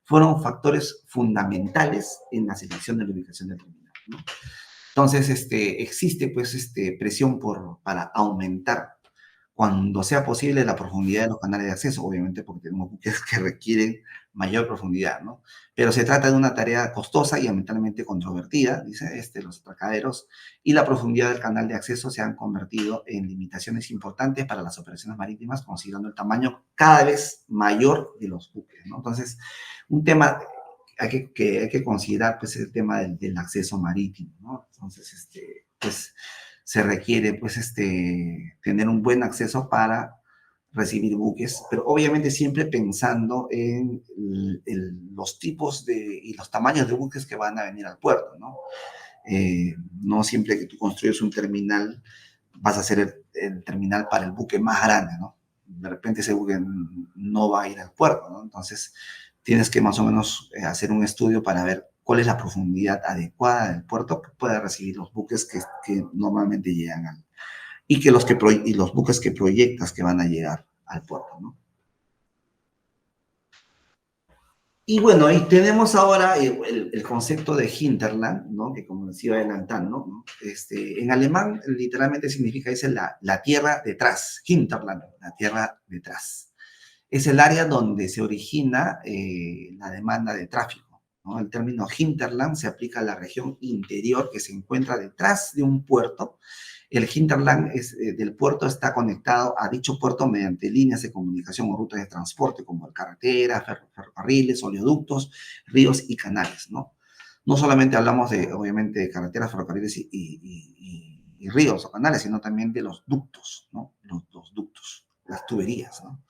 fueron factores fundamentales en la selección de la ubicación del terminal, ¿no? Entonces, existe pues presión para aumentar cuando sea posible la profundidad de los canales de acceso, obviamente porque tenemos buques que requieren mayor profundidad, ¿no? Pero se trata de una tarea costosa y ambientalmente controvertida, dice los atracaderos, y la profundidad del canal de acceso se han convertido en limitaciones importantes para las operaciones marítimas, considerando el tamaño cada vez mayor de los buques, ¿no? Entonces, un tema que hay que considerar, pues, el tema del acceso marítimo, ¿no? Entonces, pues, se requiere, pues, tener un buen acceso para recibir buques, pero obviamente siempre pensando en los tipos y los tamaños de buques que van a venir al puerto, ¿no? No siempre que tú construyes un terminal vas a hacer el terminal para el buque más grande, ¿no? De repente ese buque no va a ir al puerto, ¿no? Entonces tienes que más o menos hacer un estudio para ver cuál es la profundidad adecuada del puerto que pueda recibir los buques que normalmente llegan y los buques que proyectas que van a llegar al puerto, ¿no? Y bueno, y tenemos ahora el concepto de Hinterland, ¿no? Que como les iba adelantando, ¿no? En alemán literalmente significa, dice, la tierra detrás, Hinterland, la tierra detrás. es el área donde se origina la demanda de tráfico, ¿no? El término hinterland se aplica a la región interior que se encuentra detrás de un puerto. El hinterland del puerto está conectado a dicho puerto mediante líneas de comunicación o rutas de transporte como carreteras, ferrocarriles, oleoductos, ríos y canales, ¿no? No solamente hablamos de, obviamente, de carreteras, ferrocarriles y ríos o canales, sino también de los ductos, ¿no? Los ductos, las tuberías, ¿no?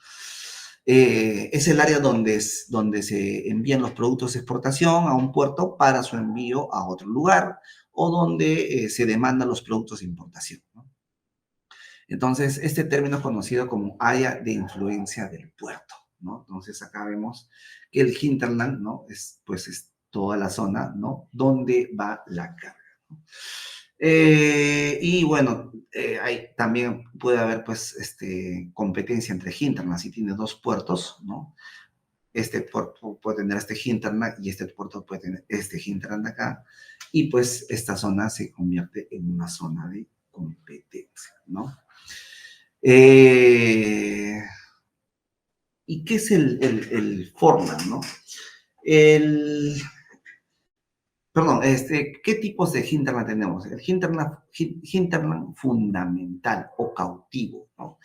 Es el área donde se envían los productos de exportación a un puerto para su envío a otro lugar o donde se demandan los productos de importación, ¿no? Entonces, este término es conocido como área de influencia del puerto, ¿no? Entonces, acá vemos que el hinterland, ¿no? Pues es toda la zona, ¿no? Donde va la carga, ¿no? Y bueno, también puede haber, pues, competencia entre hinterland. Si tiene dos puertos, ¿no? Este puerto puede tener este hinterland y este puerto puede tener este hinterland acá. Y pues esta zona se convierte en una zona de competencia, ¿no? ¿Y qué es el Forland, no? Perdón, ¿qué tipos de hinterland tenemos? El hinterland fundamental o cautivo, ¿no?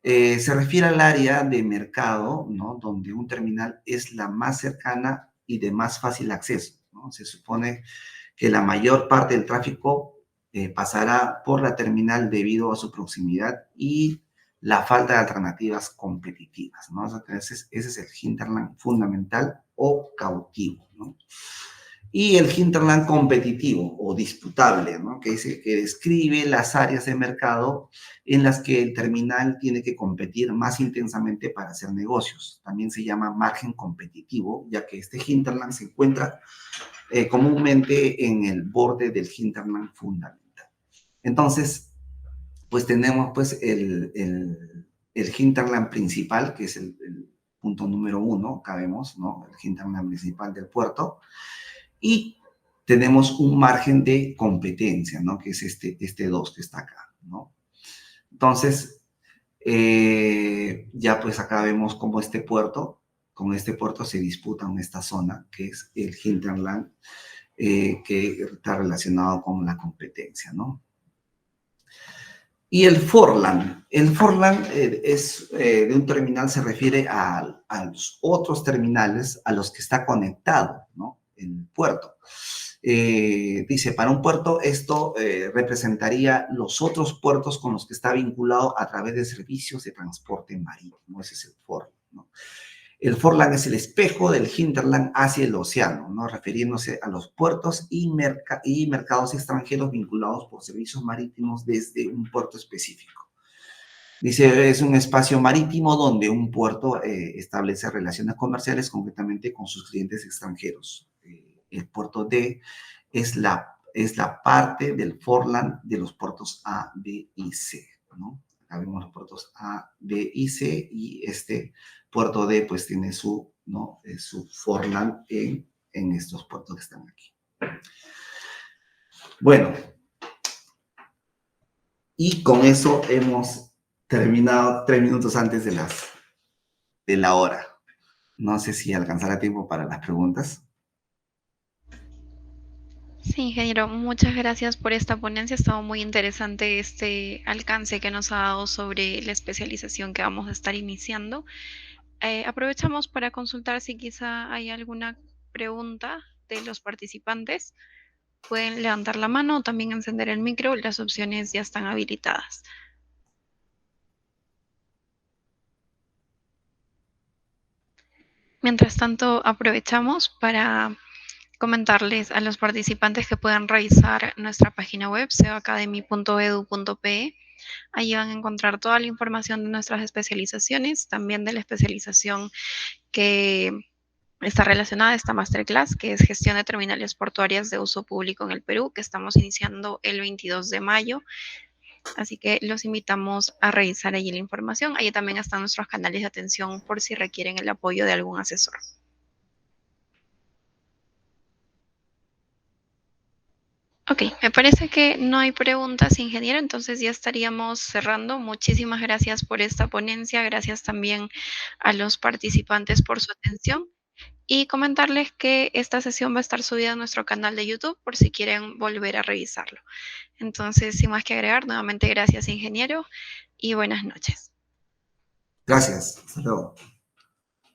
Se refiere al área de mercado, ¿no? Donde un terminal es la más cercana y de más fácil acceso, ¿no? Se supone que la mayor parte del tráfico pasará por la terminal debido a su proximidad y la falta de alternativas competitivas, ¿no? Ese es el hinterland fundamental o cautivo, ¿no? Y el hinterland competitivo o disputable, ¿no? Que describe las áreas de mercado en las que el terminal tiene que competir más intensamente para hacer negocios. También se llama margen competitivo, ya que este hinterland se encuentra comúnmente en el borde del hinterland fundamental. Entonces, pues tenemos pues el hinterland principal, que es el punto número 1, acá vemos, ¿no? El hinterland principal del puerto. Y tenemos un margen de competencia, ¿no? Que es este 2 que está acá, ¿no? Entonces, ya pues acá vemos cómo con este puerto se disputa en esta zona, que es el hinterland, que está relacionado con la competencia, ¿no? Y el Forland. El Forland de un terminal se refiere a los otros terminales a los que está conectado, ¿no? El puerto. Dice, para un puerto esto representaría los otros puertos con los que está vinculado a través de servicios de transporte marítimo. Ese es el Forland, ¿no? El Forland es el espejo del hinterland hacia el océano, ¿no? Refiriéndose a los puertos y mercados extranjeros vinculados por servicios marítimos desde un puerto específico. Dice, es un espacio marítimo donde un puerto establece relaciones comerciales concretamente con sus clientes extranjeros. El puerto D es la parte del Forland de los puertos A, B y C, ¿no? Acá vemos los puertos A, B y C, y este puerto D pues tiene su, ¿no? Su Forland en estos puertos que están aquí. Bueno, y con eso hemos terminado 3 minutos antes de la hora. No sé si alcanzará tiempo para las preguntas. Sí, ingeniero, muchas gracias por esta ponencia. Ha estado muy interesante este alcance que nos ha dado sobre la especialización que vamos a estar iniciando. Aprovechamos para consultar si quizá hay alguna pregunta de los participantes. Pueden levantar la mano o también encender el micro. Las opciones ya están habilitadas. Mientras tanto, aprovechamos para comentarles a los participantes que puedan revisar nuestra página web, seoacademy.edu.pe. Allí van a encontrar toda la información de nuestras especializaciones, también de la especialización que está relacionada a esta masterclass, que es gestión de terminales portuarias de uso público en el Perú, que estamos iniciando el 22 de mayo. Así que los invitamos a revisar allí la información. Allí también están nuestros canales de atención por si requieren el apoyo de algún asesor. Ok, Ok, me parece que no hay preguntas, ingeniero, entonces ya estaríamos cerrando. Muchísimas gracias por esta ponencia, gracias también a los participantes por su atención y comentarles que esta sesión va a estar subida a nuestro canal de YouTube por si quieren volver a revisarlo. Entonces, sin más que agregar, nuevamente gracias, ingeniero, y buenas noches. Gracias. Hasta luego.